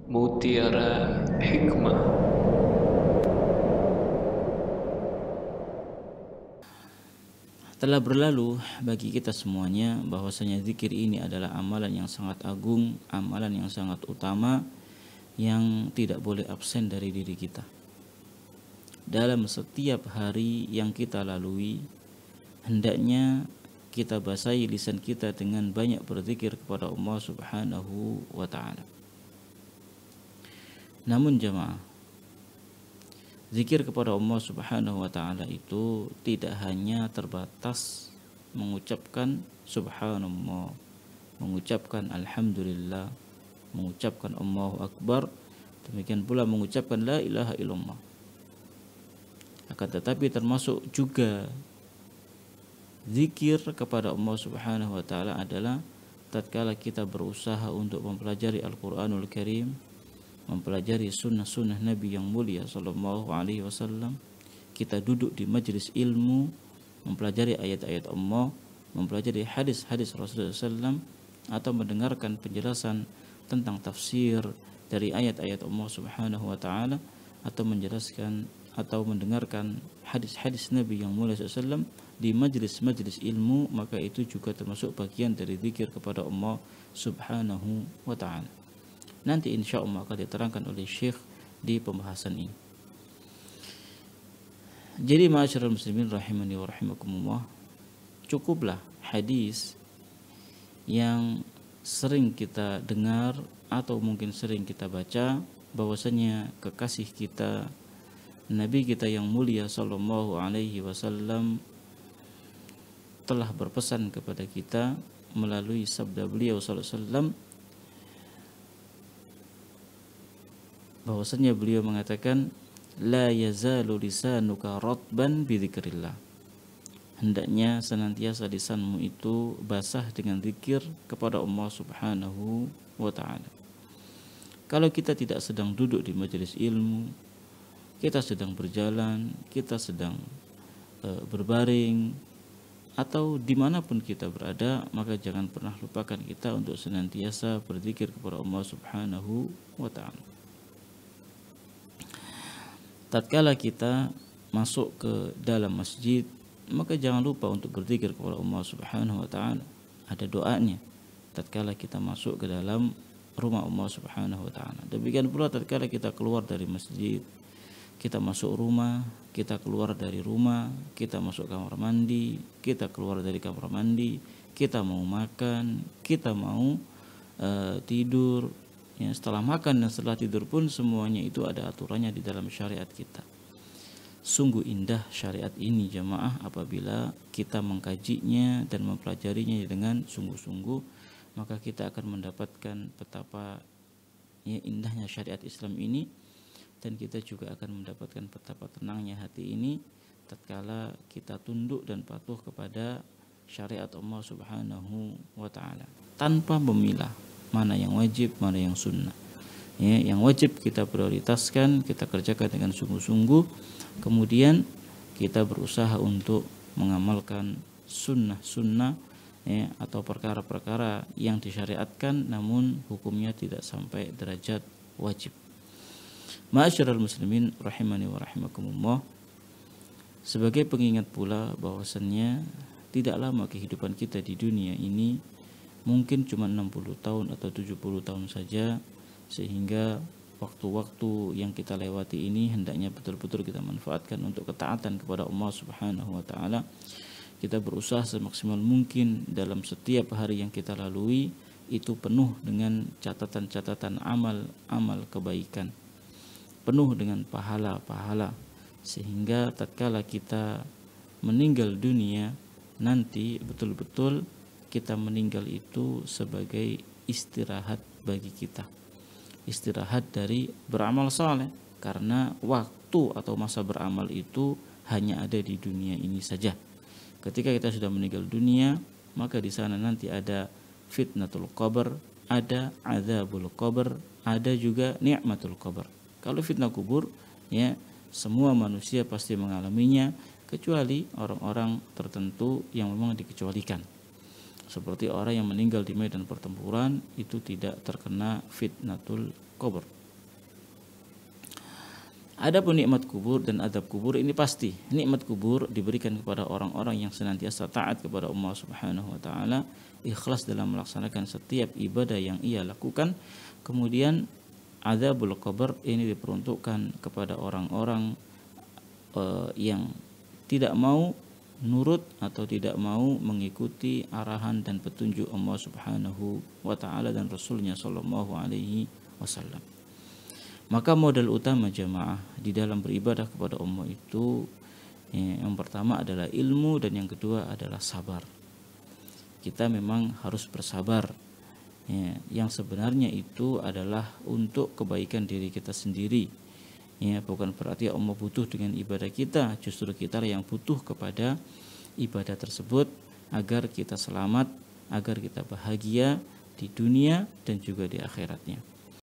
Mutiara Hikmah. Telah berlalu bagi kita semuanya bahwasanya zikir ini adalah amalan yang sangat agung, amalan yang sangat utama yang tidak boleh absen dari diri kita. Dalam setiap hari yang kita lalui, hendaknya kita basahi lisan kita dengan banyak berzikir kepada Allah Subhanahu wa taala. Namun jemaah, zikir kepada Allah Subhanahu wa taala itu tidak hanya terbatas mengucapkan subhanallah, mengucapkan alhamdulillah, mengucapkan Allahu akbar, demikian pula mengucapkan la ilaha illallah. Akan tetapi termasuk juga zikir kepada Allah Subhanahu wa taala adalah tatkala kita berusaha untuk mempelajari Al-Qur'anul Karim, mempelajari sunnah-sunnah Nabi yang mulia sallallahu alaihi wasallam, kita duduk di majelis ilmu, mempelajari ayat-ayat Allah, mempelajari hadis-hadis Rasulullah SAW, atau mendengarkan penjelasan tentang tafsir dari ayat-ayat Allah Subhanahu wa taala, atau menjelaskan atau mendengarkan hadis-hadis Nabi yang mulia SAW di majelis-majelis ilmu, maka itu juga termasuk bagian dari zikir kepada Allah Subhanahu wa taala. Nanti insya Allah akan diterangkan oleh Syekh di pembahasan ini. Jadi ma'asyiral muslimin rahimani wa rahimakumullah, cukuplah hadis yang sering kita dengar atau mungkin sering kita baca bahwasanya kekasih kita, Nabi kita yang mulia sallallahu alaihi wasallam telah berpesan kepada kita melalui sabda beliau sallallahu alaihi wasallam, bahwasanya beliau mengatakan la yazalu lisanuka ratban bidzikrillah, hendaknya senantiasa lisanmu itu basah dengan zikir kepada Allah Subhanahu wa taala. Kalau kita tidak sedang duduk di majelis ilmu, kita sedang berjalan, kita sedang berbaring, atau dimanapun kita berada, maka jangan pernah lupakan kita untuk senantiasa berzikir kepada Allah Subhanahu wa ta'ala. Tatkala kita masuk ke dalam masjid, maka jangan lupa untuk berzikir kepada Allah Subhanahu wa ta'ala. Ada doanya tatkala kita masuk ke dalam rumah Allah Subhanahu wa ta'ala. Demikian pula tatkala kita keluar dari masjid, kita masuk rumah, kita keluar dari rumah, kita masuk kamar mandi, kita keluar dari kamar mandi, kita mau makan, kita mau tidur, ya, setelah makan dan setelah tidur pun semuanya itu ada aturannya di dalam syariat kita. Sungguh indah syariat ini jamaah, apabila kita mengkajinya dan mempelajarinya dengan sungguh-sungguh, maka kita akan mendapatkan betapa indahnya syariat Islam ini, dan kita juga akan mendapatkan betapa tenangnya hati ini tatkala kita tunduk dan patuh kepada syariat Allah Subhanahu wa taala tanpa memilah mana yang wajib, mana yang sunnah. Ya, yang wajib kita prioritaskan, kita kerjakan dengan sungguh-sungguh, kemudian kita berusaha untuk mengamalkan sunnah-sunnah, ya, atau perkara-perkara yang disyariatkan namun hukumnya tidak sampai derajat wajib. Ma'asyiral muslimin rahimani wa rahimakumullah, sebagai pengingat pula bahwasannya tidak lama kehidupan kita di dunia ini, mungkin cuma 60 tahun atau 70 tahun saja, sehingga waktu-waktu yang kita lewati ini hendaknya betul-betul kita manfaatkan untuk ketaatan kepada Allah Subhanahu wa taala. Kita berusaha semaksimal mungkin dalam setiap hari yang kita lalui itu penuh dengan catatan-catatan amal-amal kebaikan, penuh dengan pahala-pahala, sehingga tatkala kita meninggal dunia nanti betul-betul kita meninggal itu sebagai istirahat bagi kita, istirahat dari beramal saleh, karena waktu atau masa beramal itu hanya ada di dunia ini saja. Ketika kita sudah meninggal dunia, maka di sana nanti ada fitnatul qabr, ada azabul qabr, ada juga nikmatul qabr. Kalau fitnah kubur, ya, semua manusia pasti mengalaminya kecuali orang-orang tertentu yang memang dikecualikan. seperti orang yang meninggal di medan pertempuran itu tidak terkena fitnatul kubur. Adapun nikmat kubur dan adab kubur ini pasti. Nikmat kubur diberikan kepada orang-orang yang senantiasa taat kepada Allah Subhanahu wa taala, ikhlas dalam melaksanakan setiap ibadah yang ia lakukan. Kemudian adzabul qabr ini diperuntukkan kepada orang-orang yang tidak mau nurut atau tidak mau mengikuti arahan dan petunjuk Allah Subhanahu wa taala dan Rasulnya sallallahu alaihi wasallam. Maka modal utama jamaah di dalam beribadah kepada Allah itu yang pertama adalah ilmu dan yang kedua adalah sabar. Kita memang harus bersabar. Yang sebenarnya itu adalah untuk kebaikan diri kita sendiri. Bukan berarti Allah butuh dengan ibadah kita, justru kita yang butuh kepada ibadah tersebut agar kita selamat, agar kita bahagia di dunia dan juga di akhiratnya.